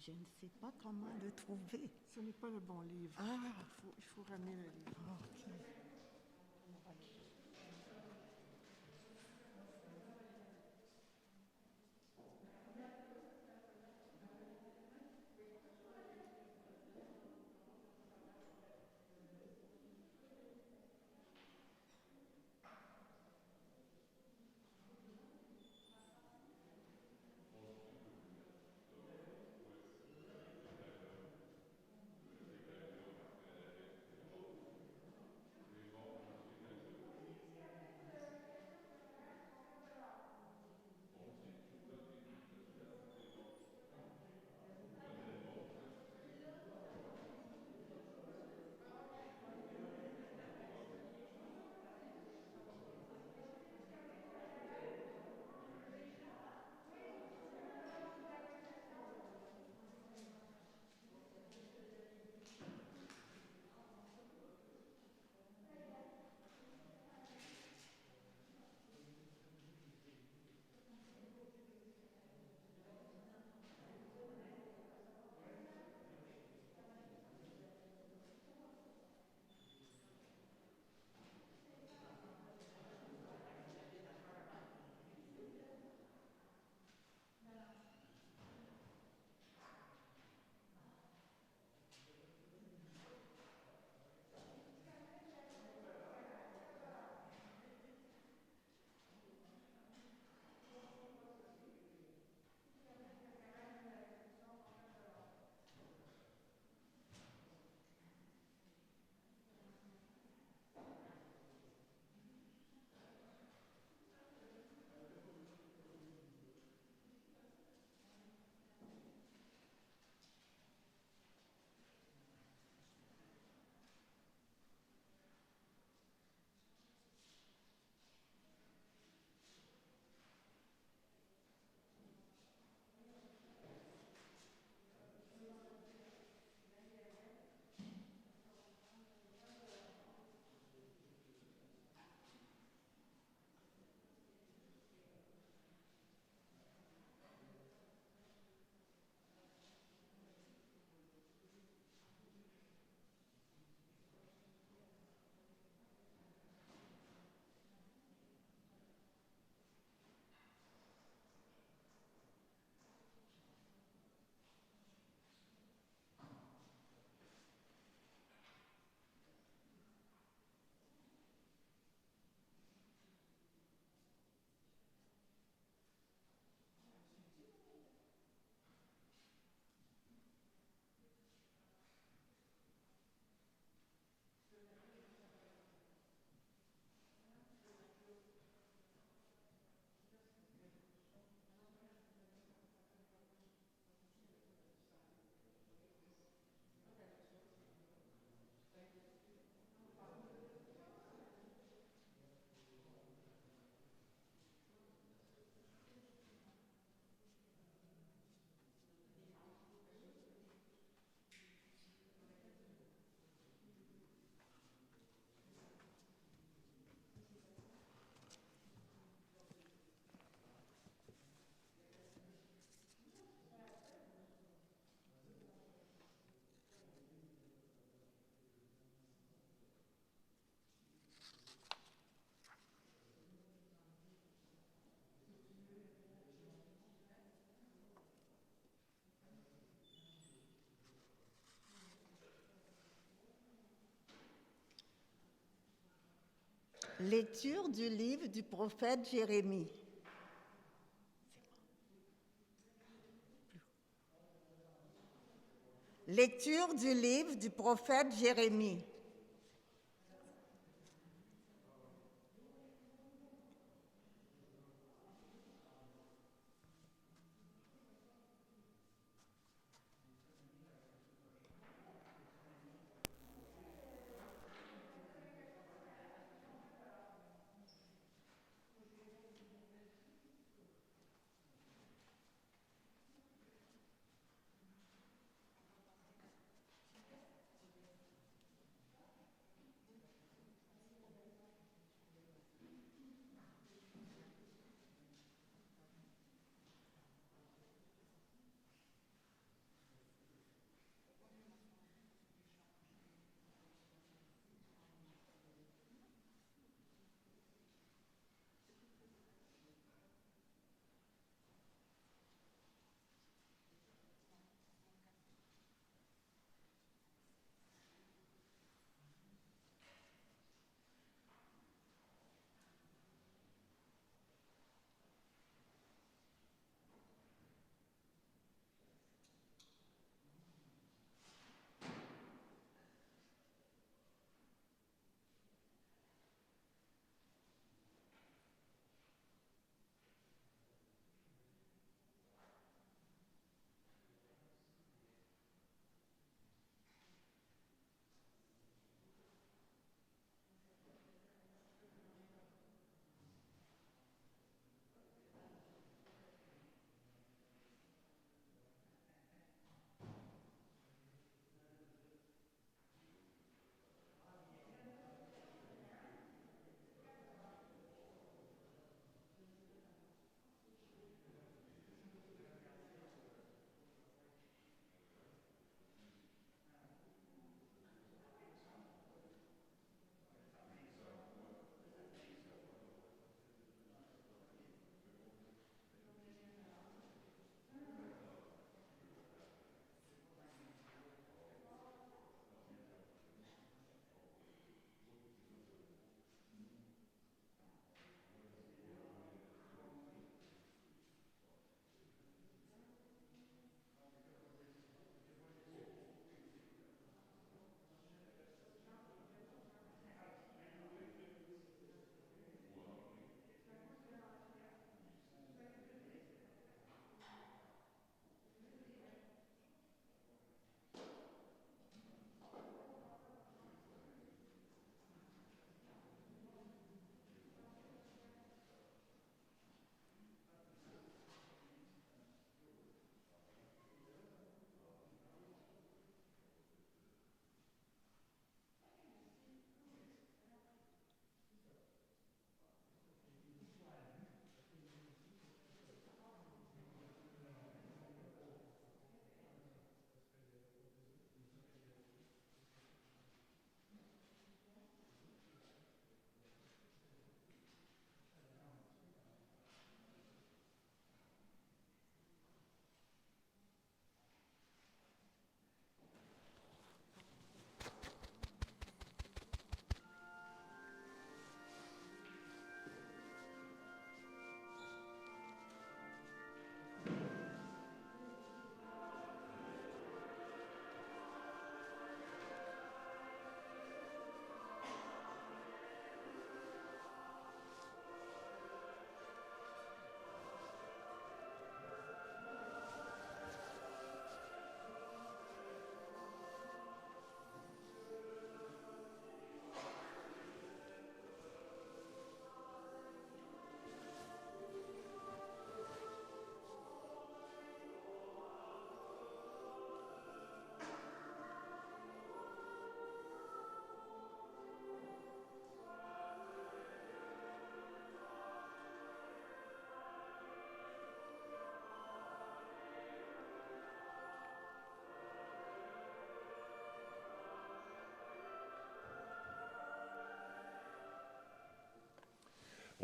Je ne sais pas comment le trouver. Ce n'est pas le bon livre. Ah, Il faut ramener le livre. ok. Lecture du livre du prophète Jérémie. Lecture du livre du prophète Jérémie.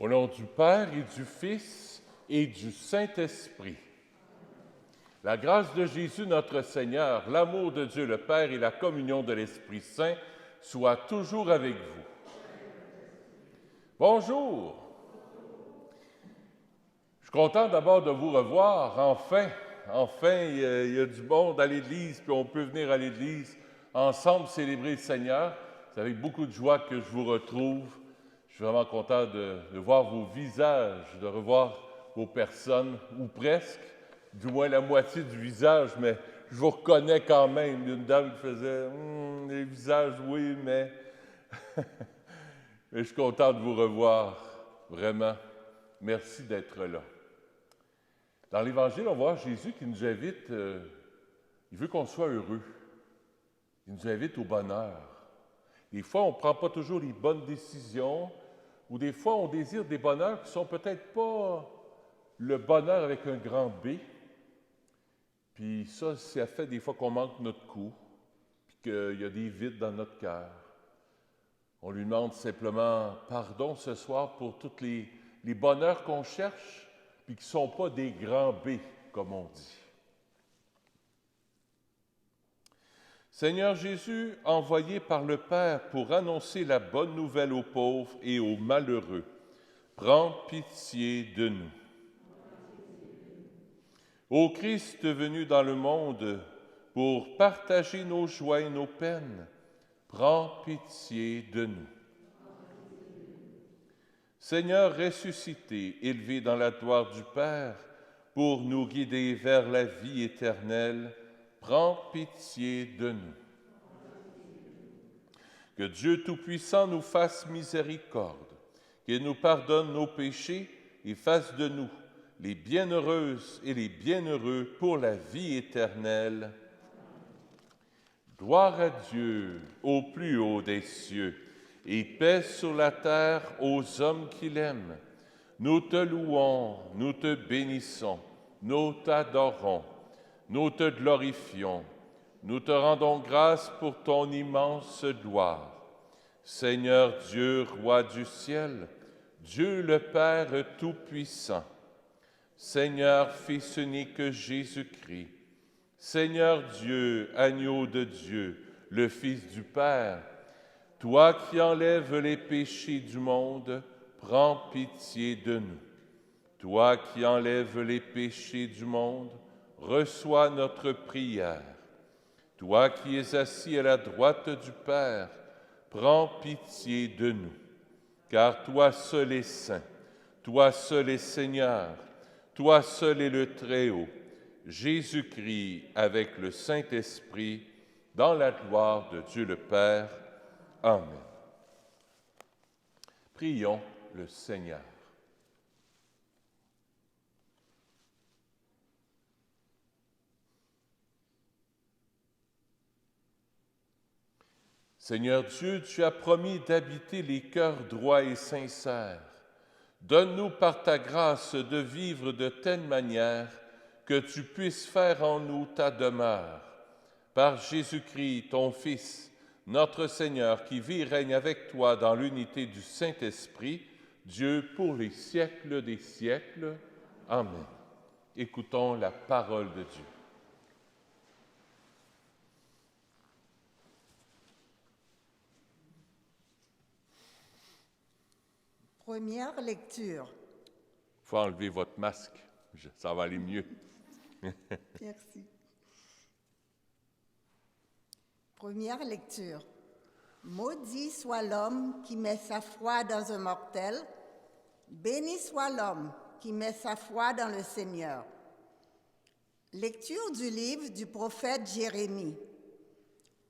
Au nom du Père et du Fils et du Saint-Esprit. La grâce de Jésus notre Seigneur, l'amour de Dieu le Père et la communion de l'Esprit Saint soient toujours avec vous. Bonjour! Je suis content d'abord de vous revoir, enfin. Enfin, il y a du monde à l'Église, puis on peut venir à l'Église ensemble célébrer le Seigneur. C'est avec beaucoup de joie que je vous retrouve. Je suis vraiment content de voir vos visages, de revoir vos personnes, ou presque, du moins la moitié du visage, mais je vous reconnais quand même. Une dame qui faisait « les visages, oui, mais... » Mais je suis content de vous revoir, vraiment. Merci d'être là. Dans l'Évangile, on voit Jésus qui nous invite, il veut qu'on soit heureux. Il nous invite au bonheur. Des fois, on ne prend pas toujours les bonnes décisions, ou des fois, on désire des bonheurs qui ne sont peut-être pas le bonheur avec un grand B. Puis ça fait des fois qu'on manque notre coup, puis qu'il y a des vides dans notre cœur. On lui demande simplement pardon ce soir pour tous les bonheurs qu'on cherche, puis qui ne sont pas des grands B, comme on dit. Seigneur Jésus, envoyé par le Père pour annoncer la bonne nouvelle aux pauvres et aux malheureux, prends pitié de nous. Ô Christ venu dans le monde pour partager nos joies et nos peines, prends pitié de nous. Seigneur ressuscité, élevé dans la gloire du Père, pour nous guider vers la vie éternelle, prends pitié de nous. Que Dieu Tout-Puissant nous fasse miséricorde, qu'il nous pardonne nos péchés et fasse de nous les bienheureuses et les bienheureux pour la vie éternelle. Gloire à Dieu au plus haut des cieux, et paix sur la terre aux hommes qu'il aime. Nous te louons, nous te bénissons, nous t'adorons, nous te glorifions, nous te rendons grâce pour ton immense gloire. Seigneur Dieu, Roi du ciel, Dieu le Père Tout-Puissant, Seigneur Fils unique Jésus-Christ, Seigneur Dieu, agneau de Dieu, le Fils du Père, toi qui enlèves les péchés du monde, prends pitié de nous. Toi qui enlèves les péchés du monde, reçois notre prière. Toi qui es assis à la droite du Père, prends pitié de nous. Car toi seul es saint, toi seul es Seigneur, toi seul es le Très-Haut, Jésus-Christ avec le Saint-Esprit, dans la gloire de Dieu le Père. Amen. Prions le Seigneur. Seigneur Dieu, tu as promis d'habiter les cœurs droits et sincères. Donne-nous par ta grâce de vivre de telle manière que tu puisses faire en nous ta demeure. Par Jésus-Christ, ton Fils, notre Seigneur, qui vit et règne avec toi dans l'unité du Saint-Esprit, Dieu pour les siècles des siècles. Amen. Écoutons la parole de Dieu. Première lecture. Il faut enlever votre masque, ça va aller mieux. Merci. Première lecture. Maudit soit l'homme qui met sa foi dans un mortel, béni soit l'homme qui met sa foi dans le Seigneur. Lecture du livre du prophète Jérémie.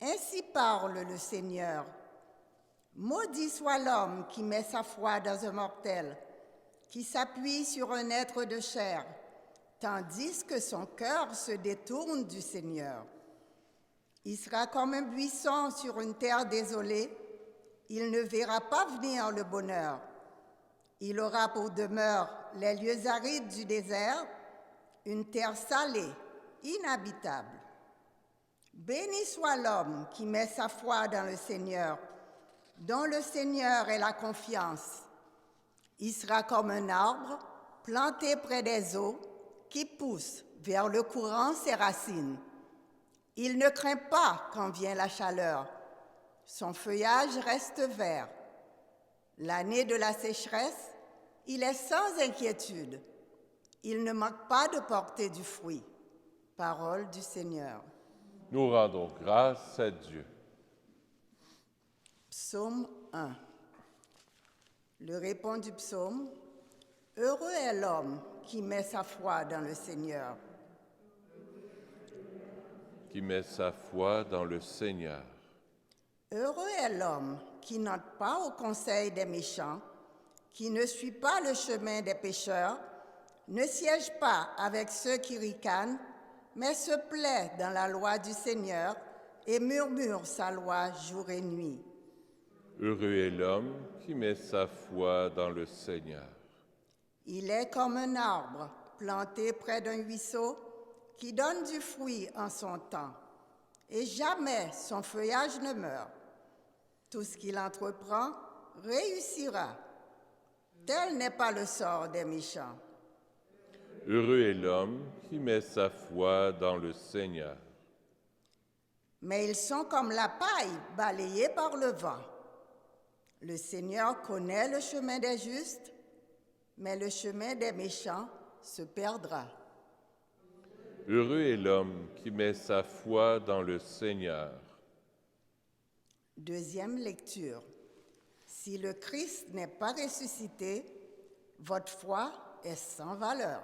Ainsi parle le Seigneur. Maudit soit l'homme qui met sa foi dans un mortel, qui s'appuie sur un être de chair, tandis que son cœur se détourne du Seigneur. Il sera comme un buisson sur une terre désolée, il ne verra pas venir le bonheur. Il aura pour demeure les lieux arides du désert, une terre salée, inhabitable. Béni soit l'homme qui met sa foi dans le Seigneur, dont le Seigneur est la confiance. Il sera comme un arbre planté près des eaux qui pousse vers le courant ses racines. Il ne craint pas quand vient la chaleur. Son feuillage reste vert. L'année de la sécheresse, il est sans inquiétude. Il ne manque pas de porter du fruit. Parole du Seigneur. Nous rendons grâce à Dieu. Psaume 1. Le répond du psaume. Heureux est l'homme qui met sa foi dans le Seigneur. Qui met sa foi dans le Seigneur. Heureux est l'homme qui n'entre pas au conseil des méchants, qui ne suit pas le chemin des pécheurs, ne siège pas avec ceux qui ricanent, mais se plaît dans la loi du Seigneur et murmure sa loi jour et nuit. Heureux est l'homme qui met sa foi dans le Seigneur. Il est comme un arbre planté près d'un ruisseau qui donne du fruit en son temps, et jamais son feuillage ne meurt. Tout ce qu'il entreprend réussira. Tel n'est pas le sort des méchants. Heureux est l'homme qui met sa foi dans le Seigneur. Mais ils sont comme la paille balayée par le vent. Le Seigneur connaît le chemin des justes, mais le chemin des méchants se perdra. Heureux est l'homme qui met sa foi dans le Seigneur. Deuxième lecture. Si le Christ n'est pas ressuscité, votre foi est sans valeur.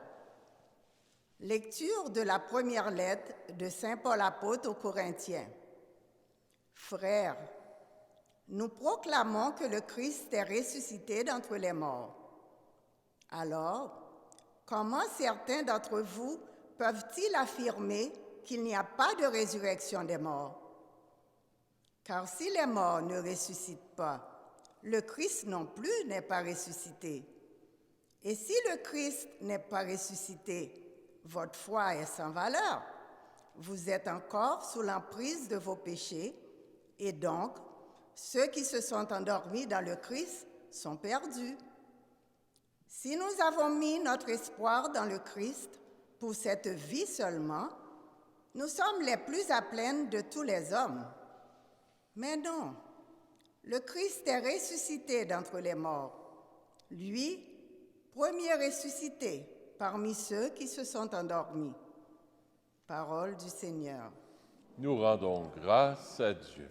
Lecture de la première lettre de Saint Paul apôtre aux Corinthiens. Frères, nous proclamons que le Christ est ressuscité d'entre les morts. Alors, comment certains d'entre vous peuvent-ils affirmer qu'il n'y a pas de résurrection des morts? Car si les morts ne ressuscitent pas, le Christ non plus n'est pas ressuscité. Et si le Christ n'est pas ressuscité, votre foi est sans valeur. Vous êtes encore sous l'emprise de vos péchés, et donc, ceux qui se sont endormis dans le Christ sont perdus. Si nous avons mis notre espoir dans le Christ pour cette vie seulement, nous sommes les plus à plaindre de tous les hommes. Mais non, le Christ est ressuscité d'entre les morts. Lui, premier ressuscité parmi ceux qui se sont endormis. Parole du Seigneur. Nous rendons grâce à Dieu.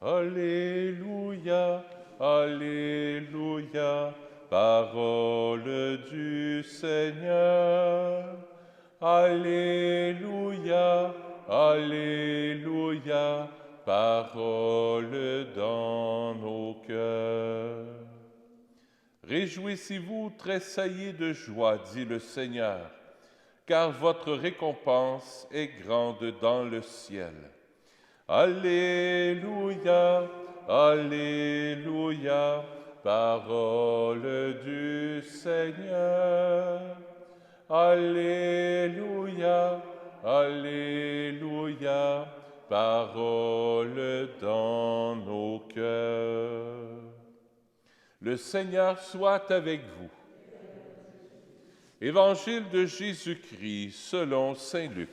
Alléluia, Alléluia, parole du Seigneur. Alléluia, Alléluia, parole dans nos cœurs. Réjouissez-vous, tressaillez de joie, dit le Seigneur, car votre récompense est grande dans le ciel. Alléluia, Alléluia, parole du Seigneur. Alléluia, Alléluia, parole dans nos cœurs. Le Seigneur soit avec vous. Évangile de Jésus-Christ selon saint Luc.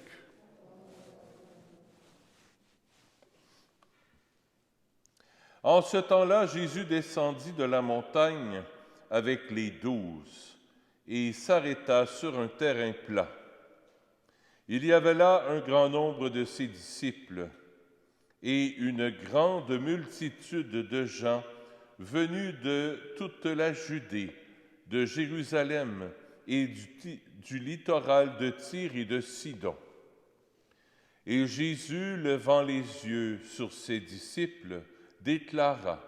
En ce temps-là, Jésus descendit de la montagne avec les 12 et s'arrêta sur un terrain plat. Il y avait là un grand nombre de ses disciples et une grande multitude de gens venus de toute la Judée, de Jérusalem et du littoral de Tyr et de Sidon. Et Jésus, levant les yeux sur ses disciples, déclara :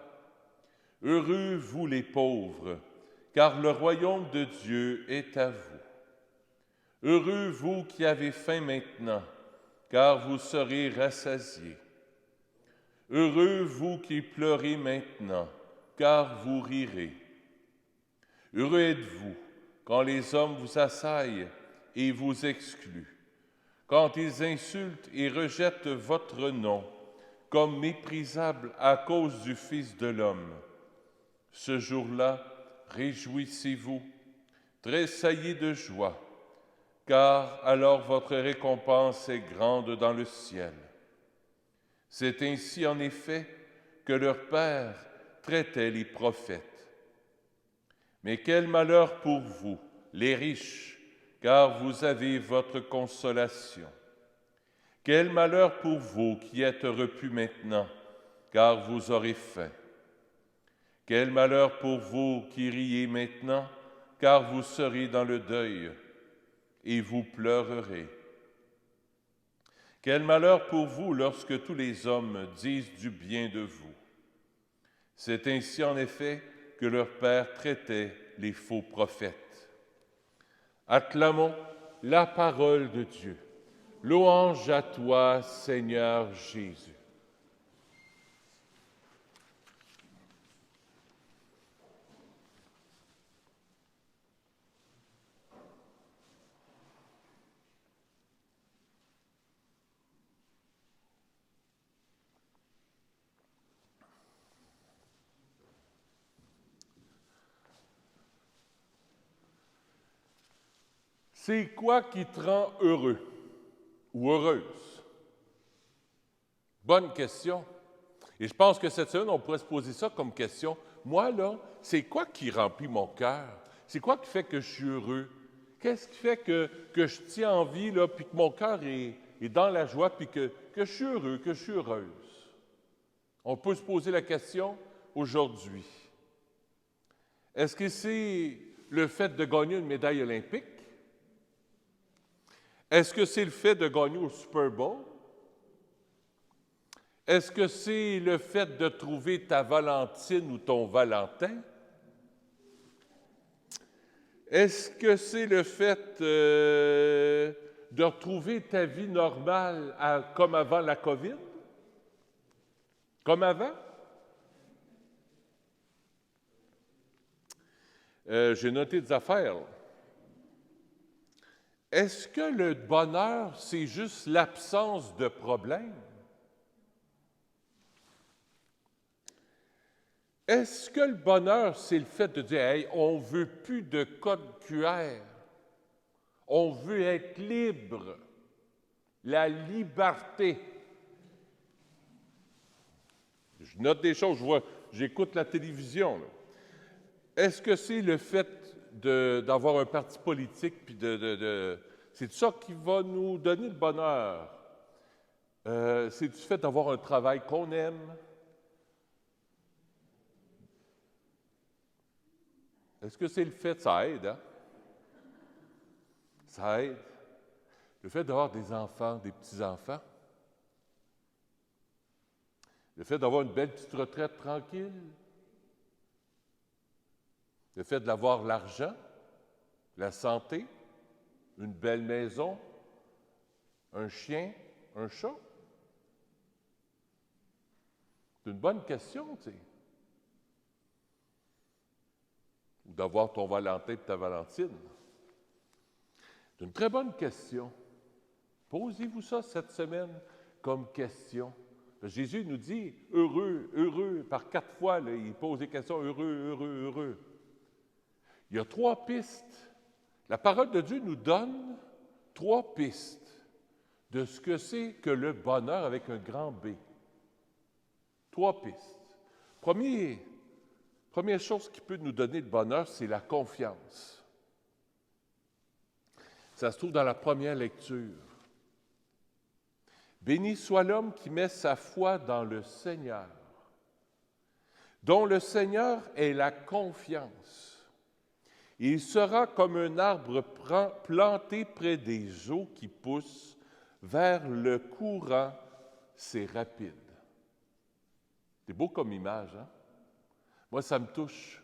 « Heureux vous les pauvres, car le royaume de Dieu est à vous. Heureux vous qui avez faim maintenant, car vous serez rassasiés. Heureux vous qui pleurez maintenant, car vous rirez. Heureux êtes-vous quand les hommes vous assaillent et vous excluent, quand ils insultent et rejettent votre nom comme méprisable à cause du Fils de l'homme. Ce jour-là, réjouissez-vous, tressaillez de joie, car alors votre récompense est grande dans le ciel. C'est ainsi en effet que leur Père traitait les prophètes. Mais quel malheur pour vous, les riches, car vous avez votre consolation. Quel malheur pour vous qui êtes repus maintenant, car vous aurez faim. Quel malheur pour vous qui riez maintenant, car vous serez dans le deuil, et vous pleurerez. Quel malheur pour vous lorsque tous les hommes disent du bien de vous. C'est ainsi en effet que leur Père traitait les faux prophètes. Acclamons la parole de Dieu. Louange à toi, Seigneur Jésus. C'est quoi qui te rend heureux ou heureuse? Bonne question. Et je pense que cette semaine, on pourrait se poser ça comme question. Moi, là, c'est quoi qui remplit mon cœur? C'est quoi qui fait que je suis heureux? Qu'est-ce qui fait que je tiens en vie, là, puis que mon cœur est dans la joie, puis que je suis heureux, que je suis heureuse? On peut se poser la question aujourd'hui. Est-ce que c'est le fait de gagner une médaille olympique? Est-ce que c'est le fait de gagner au Super Bowl? Est-ce que c'est le fait de trouver ta Valentine ou ton Valentin? Est-ce que c'est le fait de retrouver ta vie normale comme avant la COVID? Comme avant? J'ai noté des affaires. Est-ce que le bonheur, c'est juste l'absence de problèmes? Est-ce que le bonheur, c'est le fait de dire « Hey, on ne veut plus de code QR, on veut être libre, la liberté ». Je note des choses, j'écoute la télévision. Là. Est-ce que c'est le fait d'avoir un parti politique, puis c'est ça qui va nous donner le bonheur? C'est du fait d'avoir un travail qu'on aime? Est-ce que c'est le fait, ça aide, hein? Ça aide. Le fait d'avoir des enfants, des petits-enfants. Le fait d'avoir une belle petite retraite tranquille. Le fait d'avoir l'argent, la santé, une belle maison, un chien, un chat. C'est une bonne question, tu sais. Ou d'avoir ton Valentin et ta Valentine. C'est une très bonne question. Posez-vous ça cette semaine comme question. Jésus nous dit « heureux, heureux », par 4 fois, là, il pose des questions « heureux, heureux, heureux ». Il y a 3 pistes. La parole de Dieu nous donne 3 pistes de ce que c'est que le bonheur avec un grand B. 3 pistes. Première chose qui peut nous donner le bonheur, c'est la confiance. Ça se trouve dans la première lecture. Béni soit l'homme qui met sa foi dans le Seigneur, dont le Seigneur est la confiance. Il sera comme un arbre planté près des eaux qui poussent vers le courant, c'est rapide. C'est beau comme image, hein? Moi, ça me touche.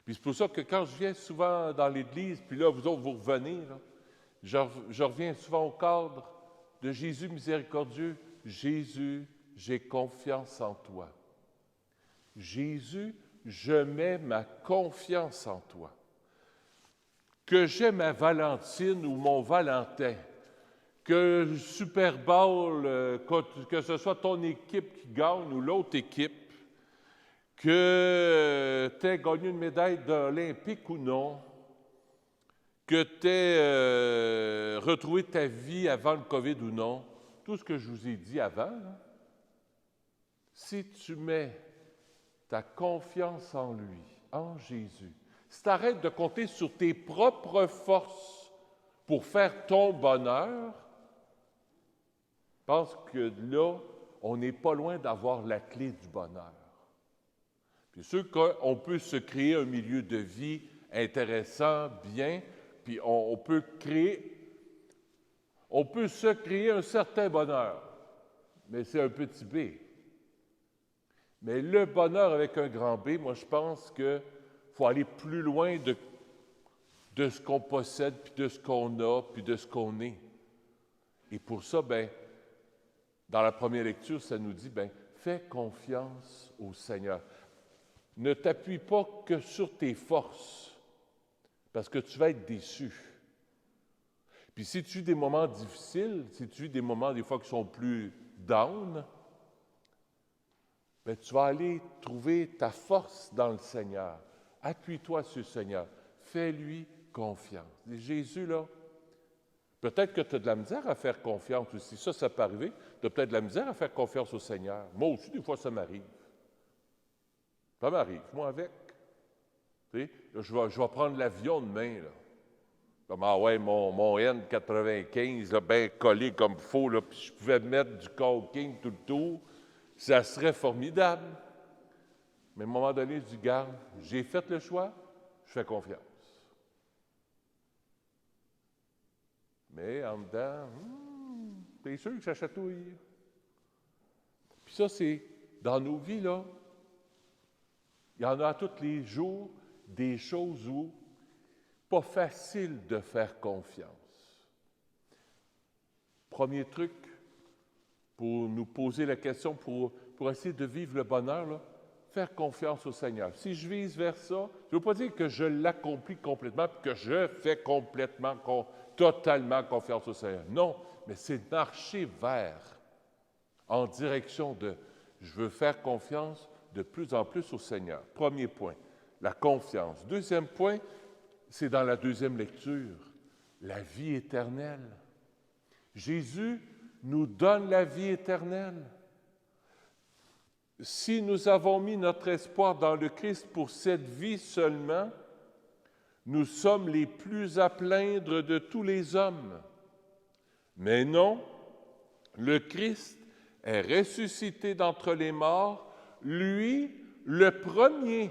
Puis c'est pour ça que quand je viens souvent dans l'Église, puis là, vous autres, vous revenez, là, je reviens souvent au cadre de Jésus miséricordieux. Jésus, j'ai confiance en toi. Jésus, je mets ma confiance en toi. Que j'ai ma Valentine ou mon Valentin, que le Super Bowl, que ce soit ton équipe qui gagne ou l'autre équipe, que tu aies gagné une médaille olympique ou non, que tu aies retrouvé ta vie avant le COVID ou non, tout ce que je vous ai dit avant, là, si tu mets ta confiance en lui, en Jésus, si tu arrêtes de compter sur tes propres forces pour faire ton bonheur, je pense que là, on n'est pas loin d'avoir la clé du bonheur. Puis sûr qu'on peut se créer un milieu de vie intéressant, bien, puis on peut se créer un certain bonheur, mais c'est un petit B. Mais le bonheur avec un grand B, moi je pense qu'il faut aller plus loin de ce qu'on possède, puis de ce qu'on a, puis de ce qu'on est. Et pour ça, dans la première lecture, ça nous dit, fais confiance au Seigneur. Ne t'appuie pas que sur tes forces, parce que tu vas être déçu. Puis si tu vis des moments difficiles, si tu vis des moments des fois qui sont plus down, tu vas aller trouver ta force dans le Seigneur. Appuie-toi sur le Seigneur. Fais-lui confiance. Et Jésus, là, peut-être que tu as de la misère à faire confiance aussi. Ça peut arriver. Tu as peut-être de la misère à faire confiance au Seigneur. Moi aussi, des fois, ça m'arrive. Ça m'arrive, moi avec. Tu sais, là, je vais prendre l'avion demain, là. Comme, mon N95, là, bien collé comme il faut, là, puis je pouvais mettre du caulking tout le tour, ça serait formidable. Mais à un moment donné, je dis, garde, j'ai fait le choix, je fais confiance. Mais en dedans, t'es sûr que ça chatouille? Puis ça, c'est dans nos vies, là. Il y en a tous les jours des choses où pas facile de faire confiance. Premier truc pour nous poser la question, pour essayer de vivre le bonheur, là, faire confiance au Seigneur. Si je vise vers ça, je ne veux pas dire que je l'accomplis complètement, puis que je fais complètement, totalement confiance au Seigneur. Non, mais c'est marcher vers, en direction de, je veux faire confiance de plus en plus au Seigneur. Premier point, la confiance. Deuxième point, c'est dans la deuxième lecture, la vie éternelle. Jésus nous donne la vie éternelle. Si nous avons mis notre espoir dans le Christ pour cette vie seulement, nous sommes les plus à plaindre de tous les hommes. Mais non, le Christ est ressuscité d'entre les morts, lui, le premier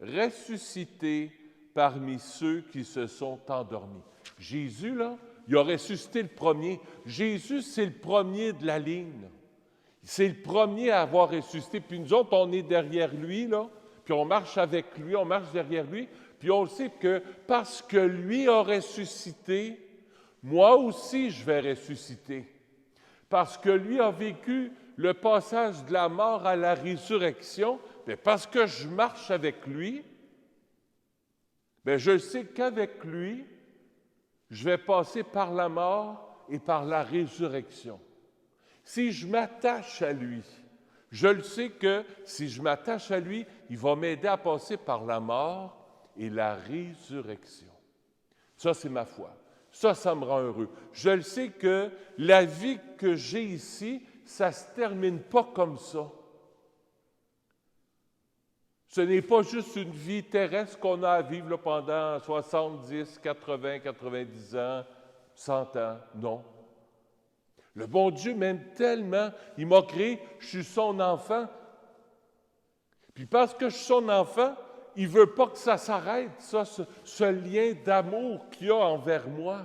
ressuscité parmi ceux qui se sont endormis. Jésus, là, il a ressuscité le premier. Jésus, c'est le premier de la ligne. C'est le premier à avoir ressuscité. Puis nous autres, on est derrière lui, là, puis on marche avec lui, on marche derrière lui, puis on sait que parce que lui a ressuscité, moi aussi, je vais ressusciter. Parce que lui a vécu le passage de la mort à la résurrection, mais parce que je marche avec lui, je sais qu'avec lui, je vais passer par la mort et par la résurrection. Si je m'attache à lui, je le sais que si je m'attache à lui, il va m'aider à passer par la mort et la résurrection. Ça, c'est ma foi. Ça me rend heureux. Je le sais que la vie que j'ai ici, ça ne se termine pas comme ça. Ce n'est pas juste une vie terrestre qu'on a à vivre là, pendant 70, 80, 90 ans, 100 ans. Non. Le bon Dieu m'aime tellement, il m'a créé, je suis son enfant. Puis parce que je suis son enfant, il ne veut pas que ça s'arrête, ça, ce lien d'amour qu'il y a envers moi.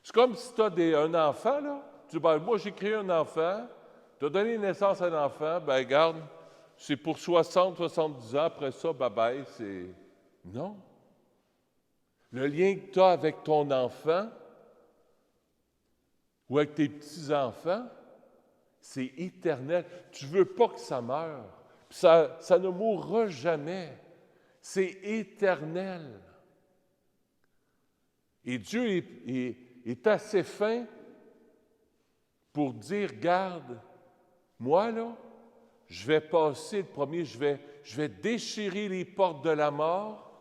C'est comme si tu as un enfant, là. Tu dis, moi j'ai créé un enfant, tu as donné naissance à un enfant, regarde, c'est pour 60, 70 ans, après ça, bye-bye, c'est... Non. Le lien que tu as avec ton enfant ou avec tes petits-enfants, C'est éternel. Tu ne veux pas que ça meure. Ça ne mourra jamais. C'est éternel. Et Dieu est assez fin pour dire, garde, moi là, je vais passer le premier, je vais déchirer les portes de la mort,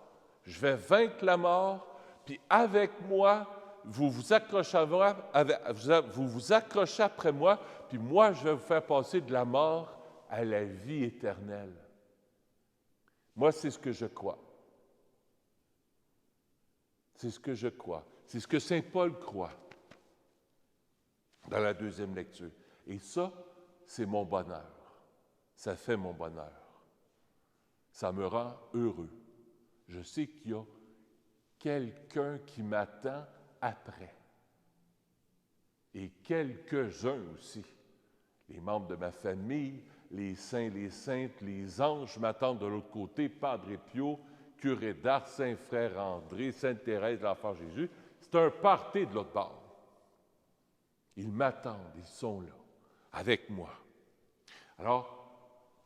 je vais vaincre la mort, puis avec moi, vous vous accrochez après moi, puis moi, je vais vous faire passer de la mort à la vie éternelle. Moi, c'est ce que je crois. C'est ce que je crois. C'est ce que saint Paul croit dans la deuxième lecture. Et ça, c'est mon bonheur. Ça fait mon bonheur. Ça me rend heureux. Je sais qu'il y a quelqu'un qui m'attend après. Et quelques-uns aussi. Les membres de ma famille, les saints, les saintes, les anges m'attendent de l'autre côté, Padre Pio, curé d'Ars, Saint-Frère André, Sainte-Thérèse, l'Enfant Jésus. C'est un party de l'autre bord. Ils m'attendent, ils sont là, avec moi. Alors,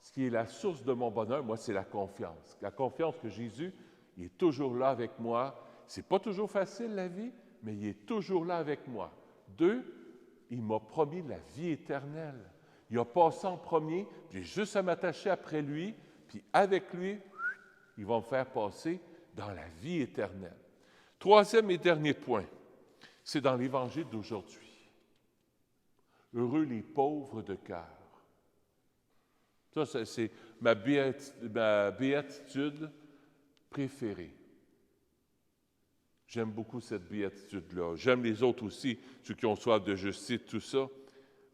ce qui est la source de mon bonheur, moi, c'est la confiance. La confiance que Jésus, il est toujours là avec moi. C'est pas toujours facile, la vie, mais il est toujours là avec moi. 2, il m'a promis la vie éternelle. Il a passé en premier, j'ai juste à m'attacher après lui, puis avec lui, il va me faire passer dans la vie éternelle. 3e et dernier point, c'est dans l'Évangile d'aujourd'hui. Heureux les pauvres de cœur. Ça, c'est ma béatitude préférée. J'aime beaucoup cette béatitude-là. J'aime les autres aussi, ceux qui ont soif de justice, tout ça.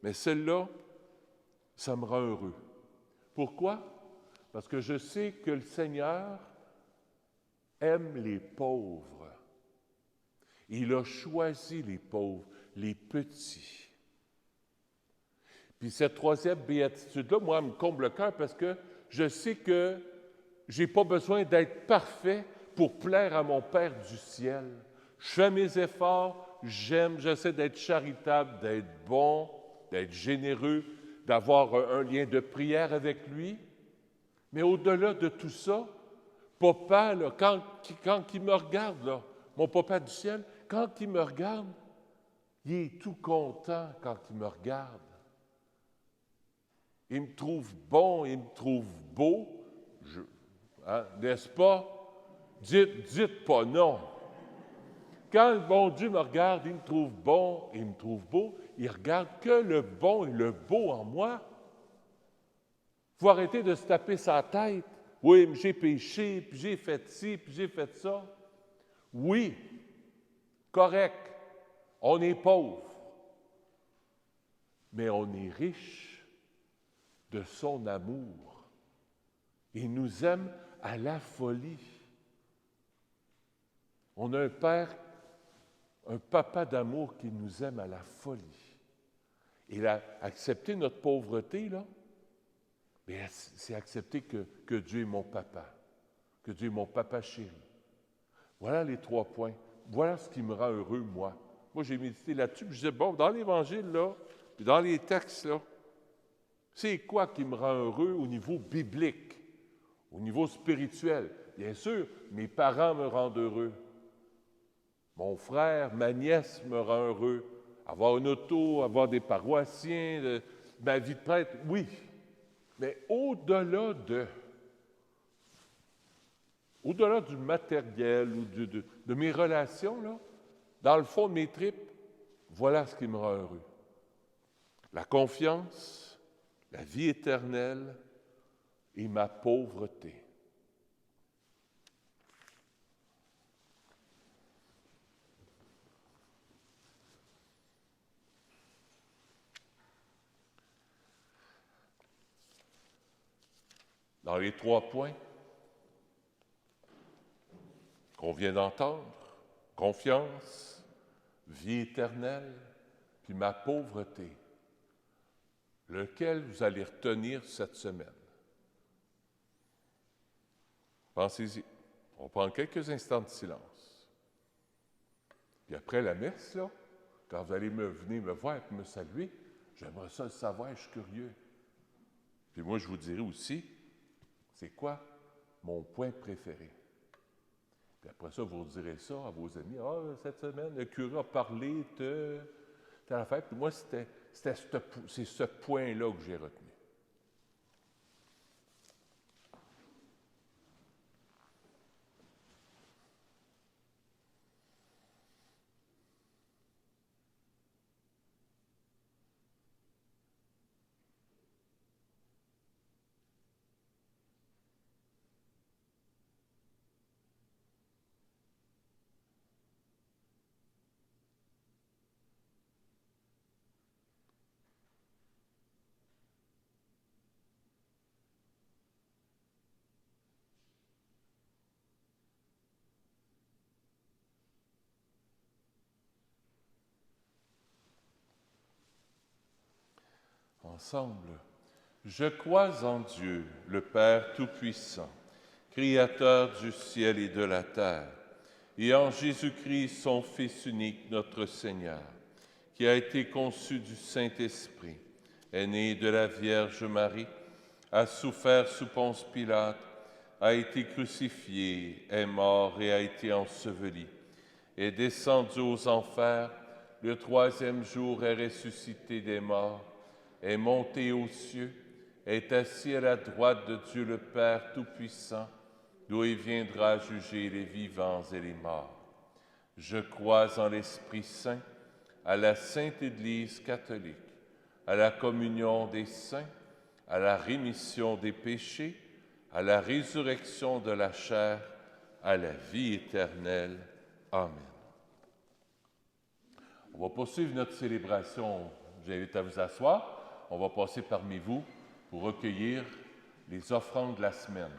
Mais celle-là, ça me rend heureux. Pourquoi? Parce que je sais que le Seigneur aime les pauvres. Il a choisi les pauvres, les petits. Puis cette 3e béatitude-là, moi, elle me comble le cœur parce que je sais que je n'ai pas besoin d'être parfait pour plaire à mon Père du ciel. Je fais mes efforts, j'essaie d'être charitable, d'être bon, d'être généreux, d'avoir un lien de prière avec lui. Mais au-delà de tout ça, papa, là, quand il me regarde, là, mon papa du ciel, quand il me regarde, il est tout content quand il me regarde. Il me trouve bon, il me trouve beau, n'est-ce pas? Dites pas non. Quand le bon Dieu me regarde, il me trouve bon, il me trouve beau, il regarde que le bon et le beau en moi. Il faut arrêter de se taper sa tête. Oui, mais j'ai péché, puis j'ai fait ci, puis j'ai fait ça. Oui, correct, on est pauvre, mais on est riche de son amour. Il nous aime à la folie. On a un Père, un papa d'amour qui nous aime à la folie. Il a accepté notre pauvreté, là, mais c'est accepter que Dieu est mon papa, que Dieu est mon papa chéri. Voilà les 3 points. Voilà ce qui me rend heureux, moi. Moi, j'ai médité là-dessus, puis je disais, bon, dans l'Évangile, là, puis dans les textes, là, c'est quoi qui me rend heureux au niveau biblique, au niveau spirituel? Bien sûr, mes parents me rendent heureux. Mon frère, ma nièce me rend heureux. Avoir une auto, avoir des paroissiens, ma vie de prêtre, oui. Mais au-delà du matériel ou de mes relations, là, dans le fond de mes tripes, voilà ce qui me rend heureux. La confiance, la vie éternelle et ma pauvreté. Dans les 3 points qu'on vient d'entendre, confiance, vie éternelle, puis ma pauvreté, lequel vous allez retenir cette semaine? Pensez-y. On va prendre quelques instants de silence. Puis après la messe, là, quand vous allez venir me voir et me saluer, J'aimerais ça le savoir, je suis curieux. Puis moi, je vous dirai aussi, c'est quoi mon point préféré? Puis après ça, vous direz ça à vos amis. Ah, cette semaine, le curé a parlé de telle affaire. Puis moi, c'est ce point-là que j'ai retenu. Ensemble, je crois en Dieu, le Père Tout-Puissant, Créateur du ciel et de la terre, et en Jésus-Christ, son Fils unique, notre Seigneur, qui a été conçu du Saint-Esprit, est né de la Vierge Marie, a souffert sous Ponce Pilate, a été crucifié, est mort et a été enseveli, est descendu aux enfers, le troisième jour est ressuscité des morts, est monté aux cieux, est assis à la droite de Dieu le Père Tout-Puissant, d'où il viendra juger les vivants et les morts. Je crois en l'Esprit Saint, à la Sainte Église catholique, à la communion des saints, à la rémission des péchés, à la résurrection de la chair, à la vie éternelle. Amen. On va poursuivre notre célébration. J'invite à vous asseoir. On va passer parmi vous pour recueillir les offrandes de la semaine.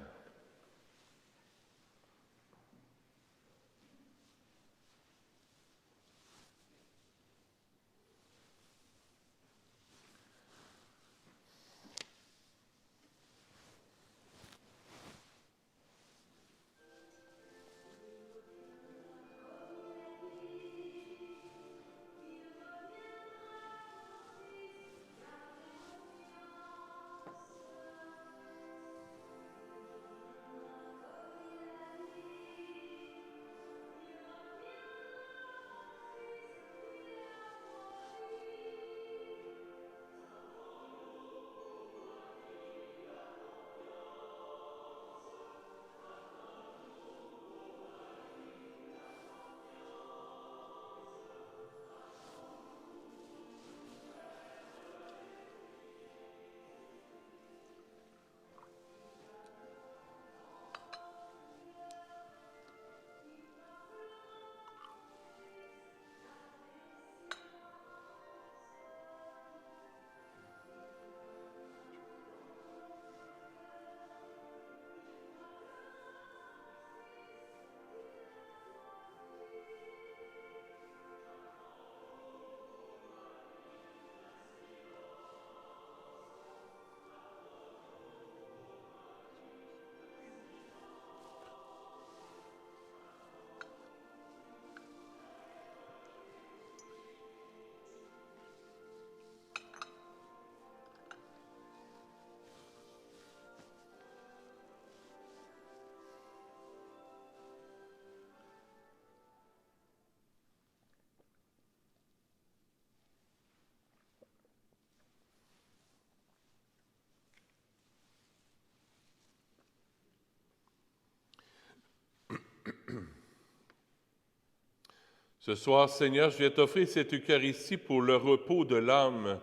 Ce soir, Seigneur, je viens t'offrir cette Eucharistie pour le repos de l'âme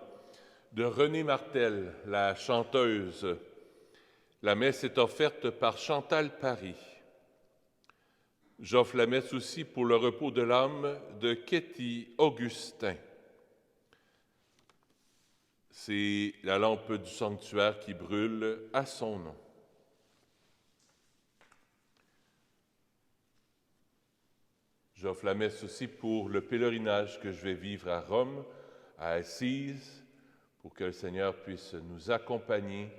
de Renée Martel, la chanteuse. La messe est offerte par Chantal Paris. J'offre la messe aussi pour le repos de l'âme de Ketty Augustin. C'est la lampe du sanctuaire qui brûle à son nom. J'offre la messe aussi pour le pèlerinage que je vais vivre à Rome, à Assise, pour que le Seigneur puisse nous accompagner,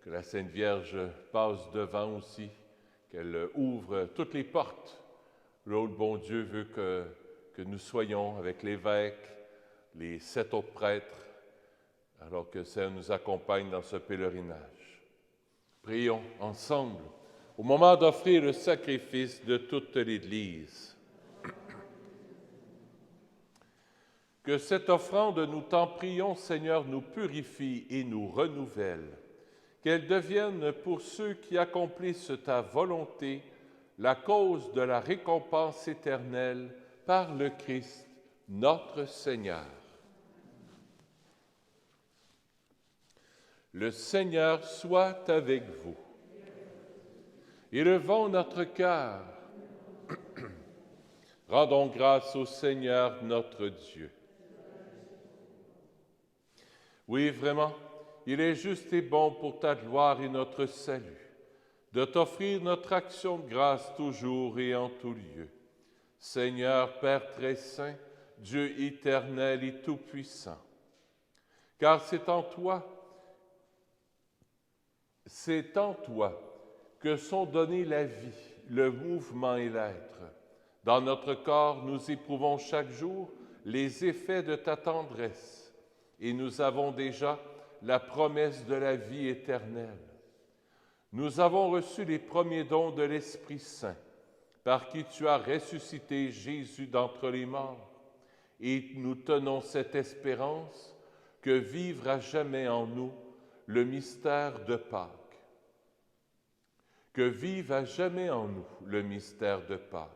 que la Sainte Vierge passe devant aussi, qu'elle ouvre toutes les portes. L'autre bon Dieu veut que nous soyons avec l'évêque, les 7 autres prêtres, alors que ça nous accompagne dans ce pèlerinage. Prions ensemble au moment d'offrir le sacrifice de toute l'Église. Que cette offrande, nous t'en prions, Seigneur, nous purifie et nous renouvelle, qu'elle devienne pour ceux qui accomplissent ta volonté la cause de la récompense éternelle par le Christ, notre Seigneur. Le Seigneur soit avec vous. Élevons notre cœur. Rendons grâce au Seigneur notre Dieu. Oui, vraiment, il est juste et bon pour ta gloire et notre salut, de t'offrir notre action de grâce toujours et en tout lieu. Seigneur, Père très saint, Dieu éternel et tout-puissant, car c'est en toi que sont donnés la vie, le mouvement et l'être. Dans notre corps, nous éprouvons chaque jour les effets de ta tendresse et nous avons déjà la promesse de la vie éternelle. Nous avons reçu les premiers dons de l'Esprit Saint, par qui tu as ressuscité Jésus d'entre les morts, et nous tenons cette espérance que vivre à jamais en nous le mystère de Pâques. Que vive à jamais en nous le mystère de Pâques.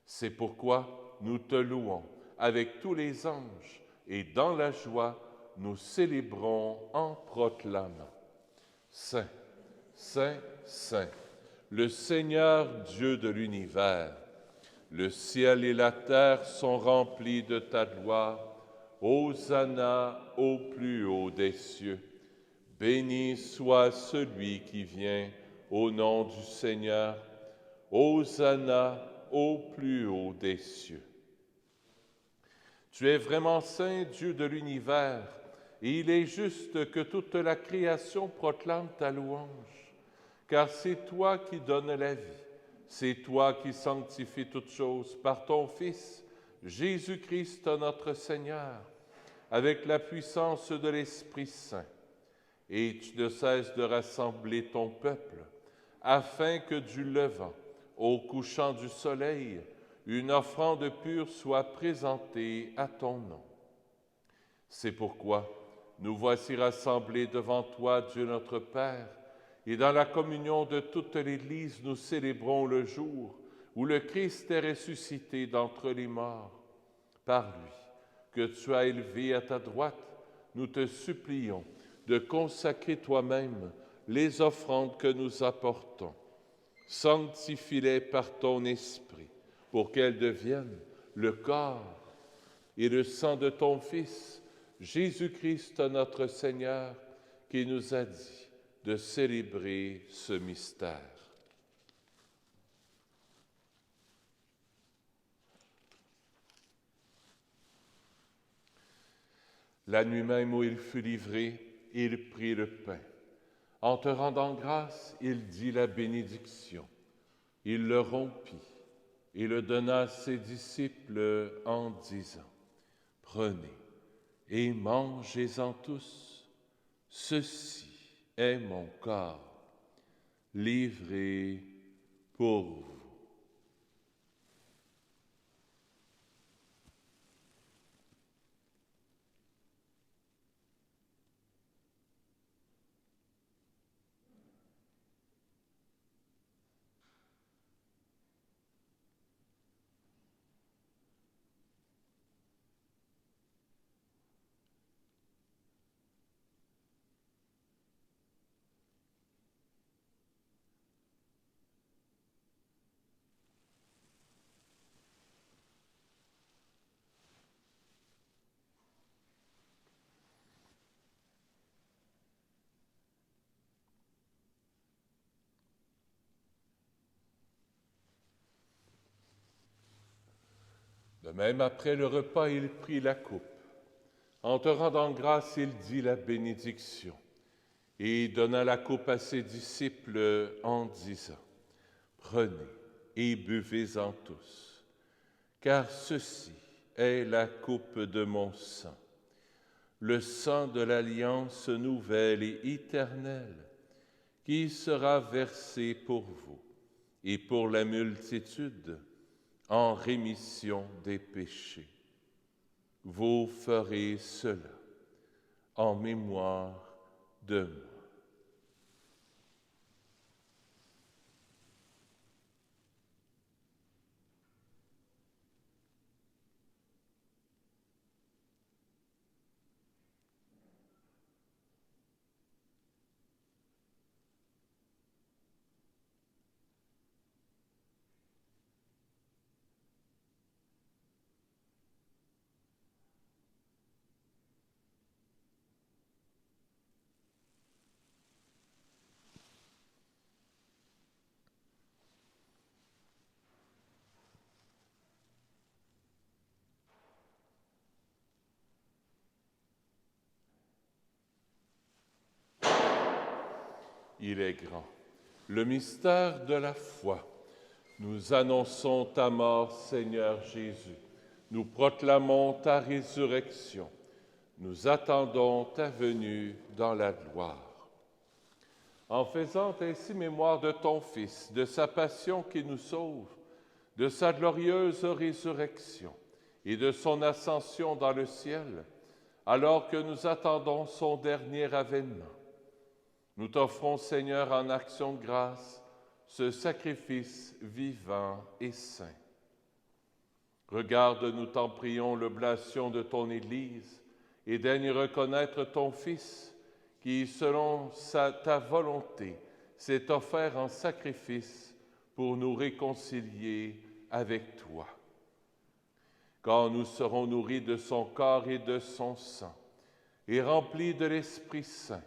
C'est pourquoi nous te louons avec tous les anges et dans la joie, nous célébrons en proclamant. Saint, Saint, Saint, le Seigneur Dieu de l'univers, le ciel et la terre sont remplis de ta gloire. Hosanna au plus haut des cieux. Béni soit celui qui vient au nom du Seigneur. Hosanna au plus haut des cieux. Tu es vraiment saint, Dieu de l'univers, et il est juste que toute la création proclame ta louange, car c'est toi qui donnes la vie, c'est toi qui sanctifies toutes choses par ton Fils, Jésus-Christ notre Seigneur, avec la puissance de l'Esprit Saint. Et tu ne cesses de rassembler ton peuple, afin que du levant au couchant du soleil, une offrande pure soit présentée à ton nom. C'est pourquoi nous voici rassemblés devant toi, Dieu notre Père, et dans la communion de toute l'Église, nous célébrons le jour où le Christ est ressuscité d'entre les morts. Par lui, que tu as élevé à ta droite, nous te supplions de consacrer toi-même les offrandes que nous apportons. Sanctifie-les par ton Esprit, pour qu'elles deviennent le corps et le sang de ton Fils, Jésus-Christ notre Seigneur, qui nous a dit de célébrer ce mystère. La nuit même où il fut livré, il prit le pain. En te rendant grâce, il dit la bénédiction. Il le rompit et le donna à ses disciples en disant, « Prenez et mangez-en tous, ceci est mon corps, livré pour vous. » De même, après le repas, il prit la coupe. En te rendant grâce, il dit la bénédiction et donna la coupe à ses disciples en disant, « Prenez et buvez-en tous, car ceci est la coupe de mon sang, le sang de l'alliance nouvelle et éternelle, qui sera versé pour vous et pour la multitude en rémission des péchés. Vous ferez cela en mémoire de moi. Il est grand. Le mystère de la foi. Nous annonçons ta mort, Seigneur Jésus. Nous proclamons ta résurrection. Nous attendons ta venue dans la gloire. En faisant ainsi mémoire de ton Fils, de sa passion qui nous sauve, de sa glorieuse résurrection et de son ascension dans le ciel, alors que nous attendons son dernier avènement, nous t'offrons, Seigneur, en action de grâce, ce sacrifice vivant et saint. Regarde, nous t'en prions, l'oblation de ton Église et daigne reconnaître ton Fils qui, selon ta volonté, s'est offert en sacrifice pour nous réconcilier avec toi. Quand nous serons nourris de son corps et de son sang et remplis de l'Esprit Saint,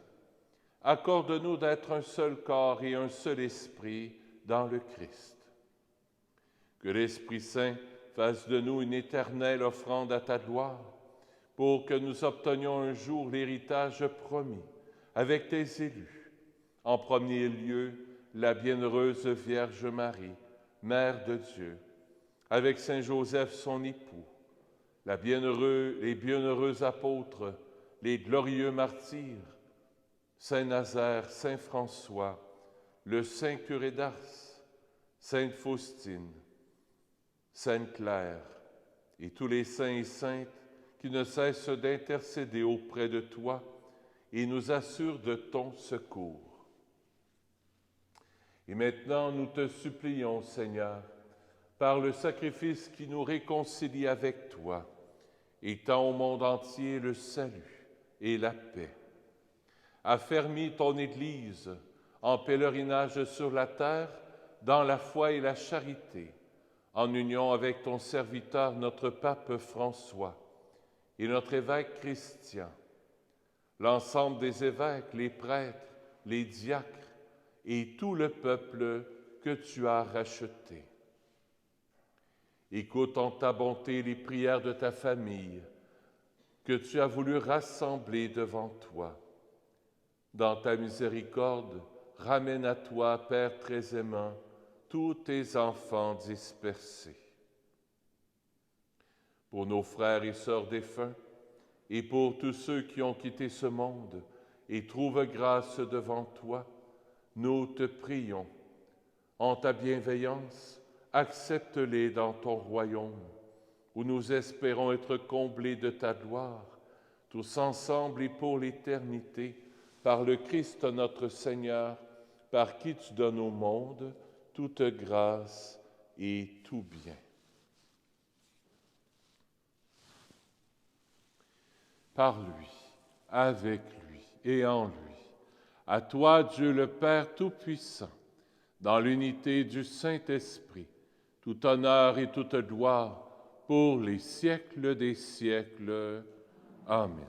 accorde-nous d'être un seul corps et un seul esprit dans le Christ. Que l'Esprit Saint fasse de nous une éternelle offrande à ta gloire, pour que nous obtenions un jour l'héritage promis avec tes élus. En premier lieu, la bienheureuse Vierge Marie, Mère de Dieu, avec Saint Joseph son époux, les bienheureux apôtres, les glorieux martyrs, Saint Nazaire, Saint François, le Saint curé d'Ars, Sainte Faustine, Sainte Claire et tous les saints et saintes qui ne cessent d'intercéder auprès de toi et nous assurent de ton secours. Et maintenant, nous te supplions, Seigneur, par le sacrifice qui nous réconcilie avec toi, étends au monde entier le salut et la paix. Affermis ton Église en pèlerinage sur la terre, dans la foi et la charité, en union avec ton serviteur, notre pape François, et notre évêque Christian, l'ensemble des évêques, les prêtres, les diacres et tout le peuple que tu as racheté. Écoute en ta bonté les prières de ta famille que tu as voulu rassembler devant toi. Dans ta miséricorde, ramène à toi, Père très aimant, tous tes enfants dispersés. Pour nos frères et sœurs défunts, et pour tous ceux qui ont quitté ce monde et trouvent grâce devant toi, nous te prions. En ta bienveillance, accepte-les dans ton royaume, où nous espérons être comblés de ta gloire, tous ensemble et pour l'éternité, par le Christ notre Seigneur, par qui tu donnes au monde toute grâce et tout bien. Par lui, avec lui et en lui, à toi, Dieu le Père Tout-Puissant, dans l'unité du Saint-Esprit, tout honneur et toute gloire pour les siècles des siècles. Amen.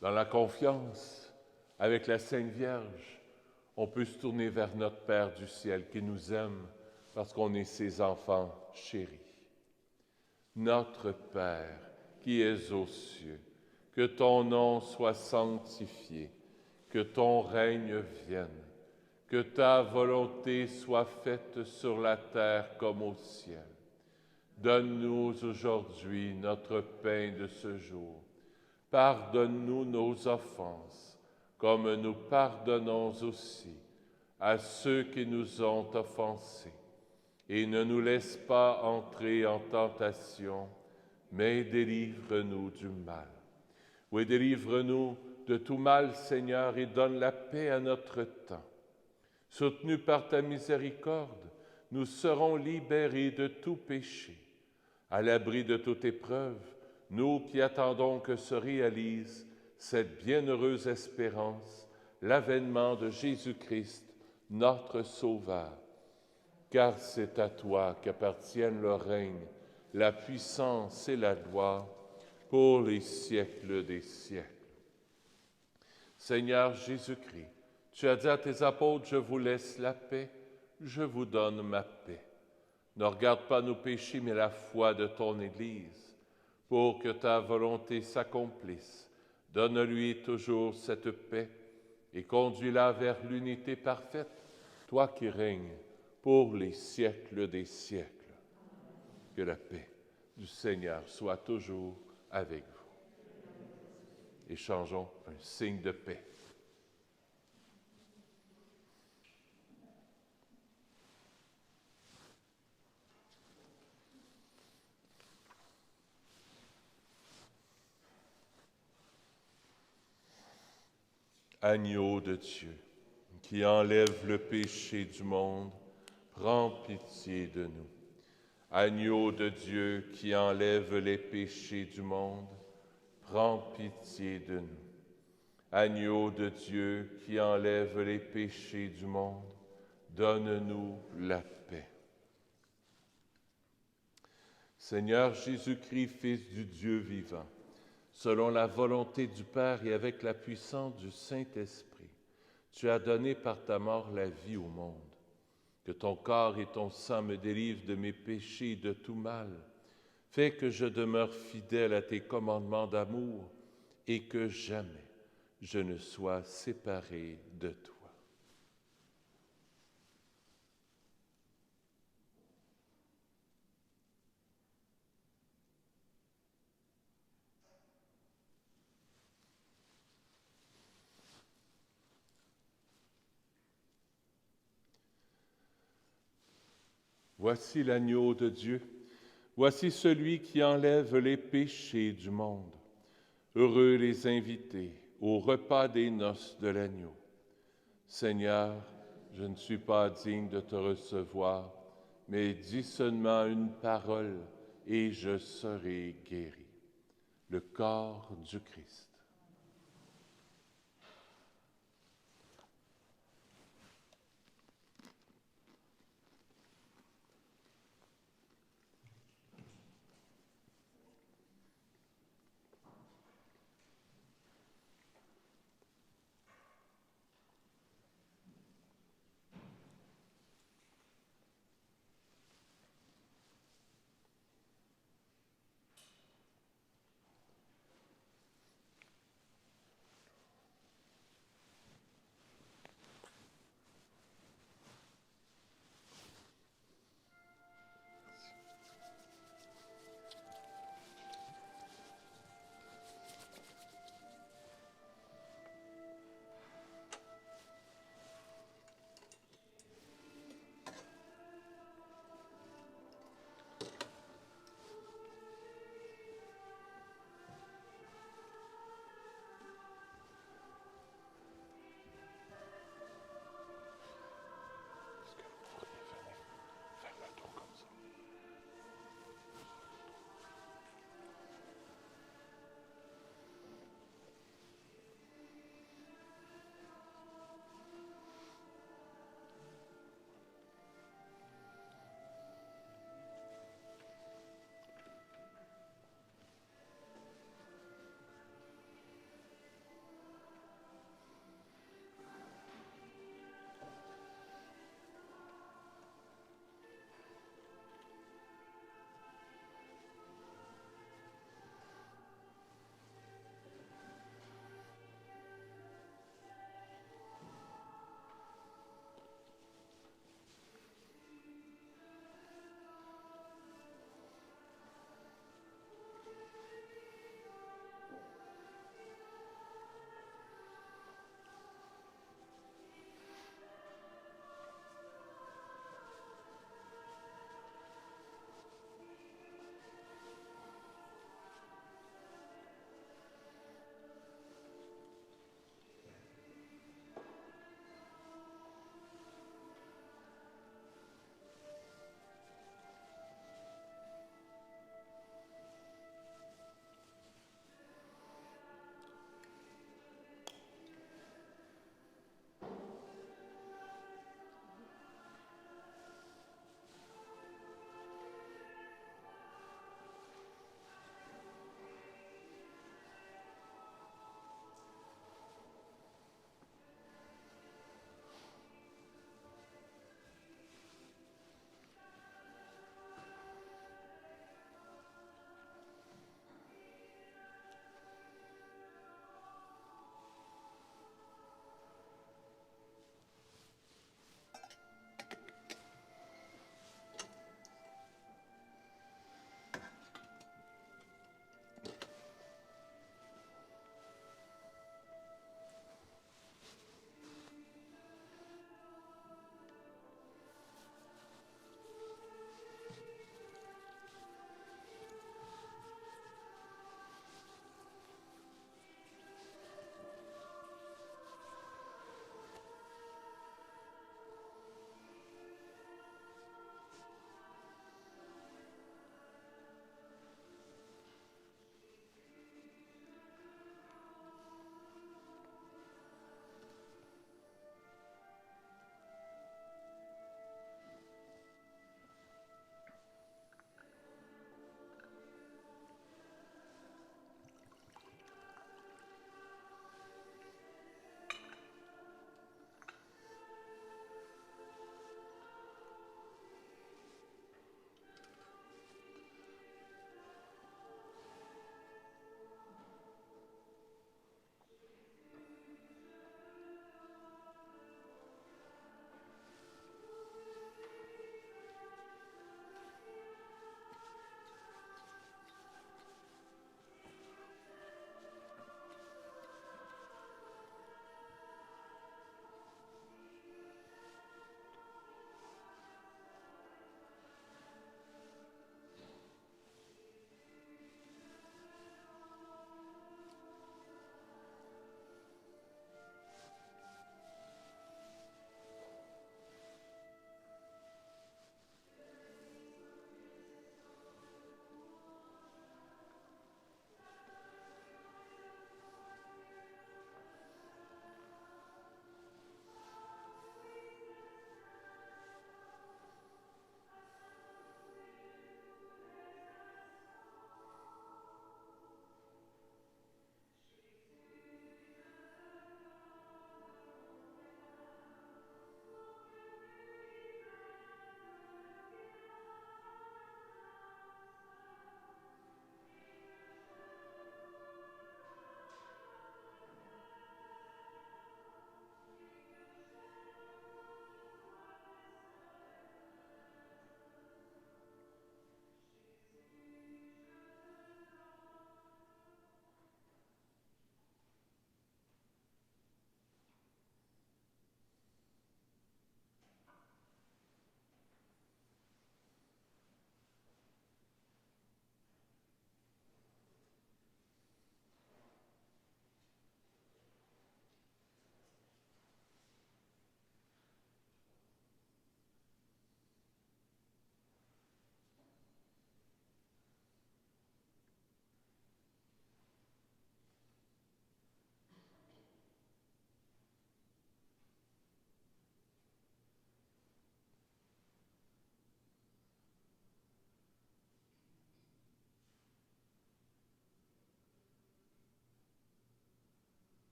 Dans la confiance avec la Sainte Vierge, on peut se tourner vers notre Père du ciel qui nous aime parce qu'on est ses enfants chéris. Notre Père qui es aux cieux, que ton nom soit sanctifié, que ton règne vienne, Que ta volonté soit faite sur la terre comme au ciel. Donne-nous aujourd'hui notre pain de ce jour. Pardonne-nous nos offenses, comme nous pardonnons aussi à ceux qui nous ont offensés. Et ne nous laisse pas entrer en tentation, mais délivre-nous du mal. Oui, délivre-nous de tout mal, Seigneur, et donne la paix à notre temps. Soutenus par ta miséricorde, nous serons libérés de tout péché. À l'abri de toute épreuve, nous qui attendons que se réalise cette bienheureuse espérance, l'avènement de Jésus-Christ, notre Sauveur. Car c'est à toi qu'appartiennent le règne, la puissance et la gloire pour les siècles des siècles. Seigneur Jésus-Christ, tu as dit à tes apôtres, je vous laisse la paix, je vous donne ma paix. Ne regarde pas nos péchés, mais la foi de ton Église, pour que ta volonté s'accomplisse. Donne-lui toujours cette paix et conduis-la vers l'unité parfaite, toi qui règnes pour les siècles des siècles. Que la paix du Seigneur soit toujours avec vous. Échangeons un signe de paix. Agneau de Dieu, qui enlève le péché du monde, prends pitié de nous. Agneau de Dieu, qui enlève les péchés du monde, prends pitié de nous. Agneau de Dieu, qui enlève les péchés du monde, donne-nous la paix. Seigneur Jésus-Christ, Fils du Dieu vivant, selon la volonté du Père et avec la puissance du Saint-Esprit, tu as donné par ta mort la vie au monde. Que ton corps et ton sang me délivrent de mes péchés et de tout mal. Fais que je demeure fidèle à tes commandements d'amour et que jamais je ne sois séparé de toi. Voici l'agneau de Dieu, voici celui qui enlève les péchés du monde. Heureux les invités au repas des noces de l'agneau. Seigneur, je ne suis pas digne de te recevoir, mais dis seulement une parole et je serai guéri. Le corps du Christ.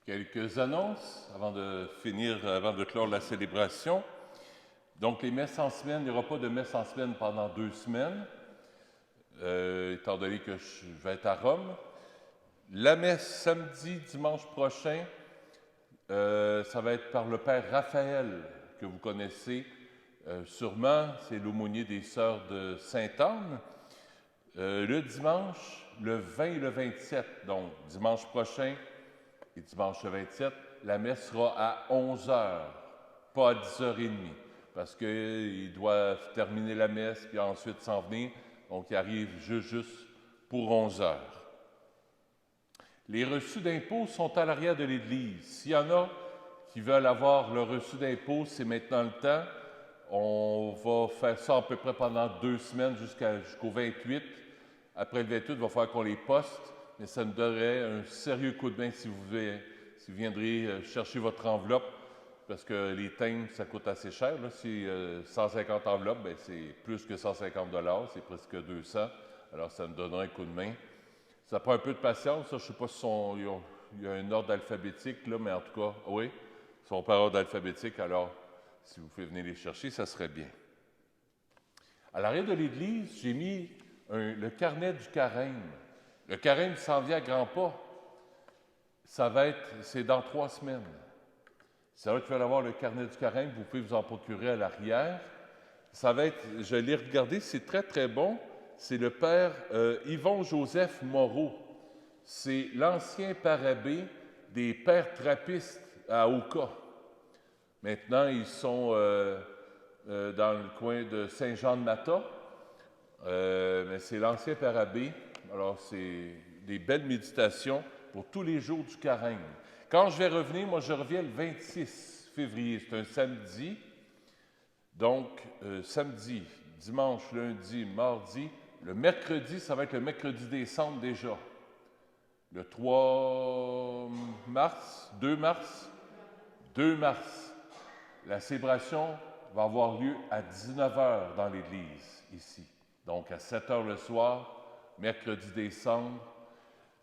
Quelques annonces avant de clore la célébration. Donc, les messes en semaine, il n'y aura pas de messe en semaine pendant 2 semaines, étant donné que je vais être à Rome. La messe samedi, dimanche prochain, ça va être par le Père Raphaël, que vous connaissez sûrement. C'est l'aumônier des Sœurs de Sainte-Anne. Le dimanche, le 20 et le 27, donc dimanche prochain et dimanche le 27, la messe sera à 11h, pas à 10h30, parce qu'ils doivent terminer la messe puis ensuite s'en venir, donc ils arrivent juste pour 11h. Les reçus d'impôts sont à l'arrière de l'Église. S'il y en a qui veulent avoir le reçu d'impôts, c'est maintenant le temps. On va faire ça à peu près pendant 2 semaines jusqu'au 28. Après le 28, il va falloir qu'on les poste, mais ça nous donnerait un sérieux coup de main si vous viendriez chercher votre enveloppe, parce que les timbres, ça coûte assez cher. Là. Si 150 enveloppes, bien, c'est plus que 150 $, c'est presque 200. Alors, ça nous donnerait un coup de main. Ça prend un peu de patience. Ça, je ne sais pas s'il y a un ordre alphabétique, là, mais en tout cas, oui, ils sont par ordre alphabétique. Alors, si vous pouvez venir les chercher, ça serait bien. À l'arrière de l'Église, j'ai mis le carnet du carême. Le carême s'en vient à grands pas. C'est dans 3 semaines. C'est là que vous allez avoir le carnet du carême, vous pouvez vous en procurer à l'arrière. Ça va être, je l'ai regardé, c'est très, très bon. C'est le père Yvon-Joseph Moreau. C'est l'ancien père abbé des pères trappistes à Oka. Maintenant, ils sont dans le coin de Saint-Jean-de-Mata. Mais c'est l'ancien père abbé. Alors, c'est des belles méditations pour tous les jours du carême. Quand je vais revenir, moi, je reviens le 26 février. C'est un samedi. Donc, samedi, dimanche, lundi, mardi. Le mercredi, ça va être le mercredi des Cendres déjà. Le 3 mars, 2 mars, la célébration va avoir lieu à 19h dans l'église, ici. Donc, à 7h le soir, mercredi des Cendres.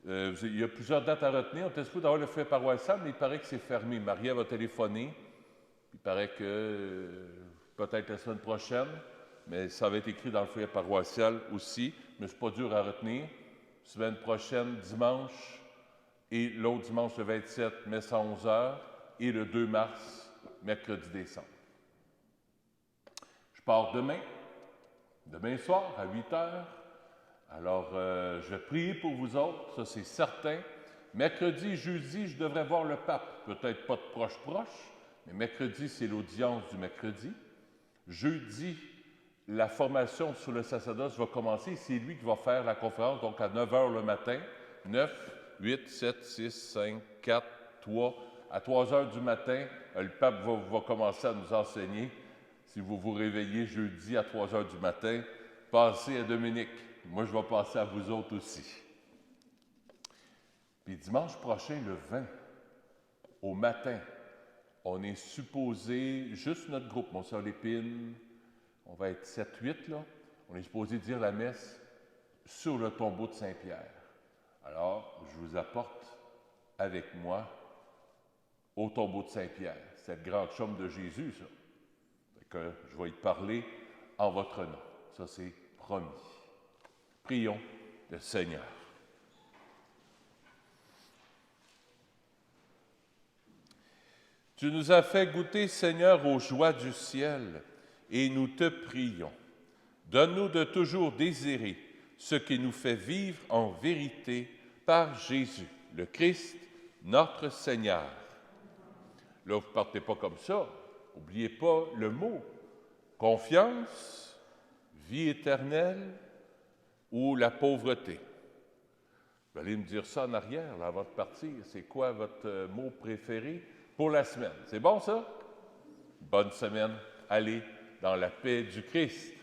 Il y a plusieurs dates à retenir. On était supposé d'avoir le feu paroissial, mais il paraît que c'est fermé. Maria va téléphoner. Il paraît que peut-être la semaine prochaine, mais ça va être écrit dans le feuillet paroissial aussi, mais c'est pas dur à retenir. Semaine prochaine, dimanche, et l'autre dimanche, le 27, messe à 11h, et le 2 mars, mercredi décembre. Je pars demain soir, à 8h. Alors, je vais prier pour vous autres, ça c'est certain. Mercredi, jeudi, je devrais voir le pape, peut-être pas de proche, mais mercredi, c'est l'audience du mercredi. Jeudi, la formation sur le sacerdoce va commencer. C'est lui qui va faire la conférence, donc à 9h le matin. 9, 8, 7, 6, 5, 4, 3. À 3h du matin, le pape va commencer à nous enseigner. Si vous vous réveillez jeudi à 3h du matin, passez à Dominique. Moi, je vais passer à vous autres aussi. Puis dimanche prochain, le 20, au matin, on est supposé, juste notre groupe, mon sœur Lépine, on va être 7-8 là, on est supposé dire la messe sur le tombeau de Saint-Pierre. Alors, je vous apporte avec moi au tombeau de Saint-Pierre. C'est le grand chaume de Jésus, ça. Fait que je vais y parler en votre nom. Ça, c'est promis. Prions le Seigneur. Tu nous as fait goûter, Seigneur, aux joies du ciel, et nous te prions. Donne-nous de toujours désirer ce qui nous fait vivre en vérité par Jésus, le Christ, notre Seigneur. Là, vous ne partez pas comme ça. N'oubliez pas le mot. Confiance, vie éternelle ou la pauvreté. Vous allez me dire ça en arrière, là, avant de partir. C'est quoi votre mot préféré pour la semaine? C'est bon, ça? Bonne semaine. Allez dans la paix du Christ.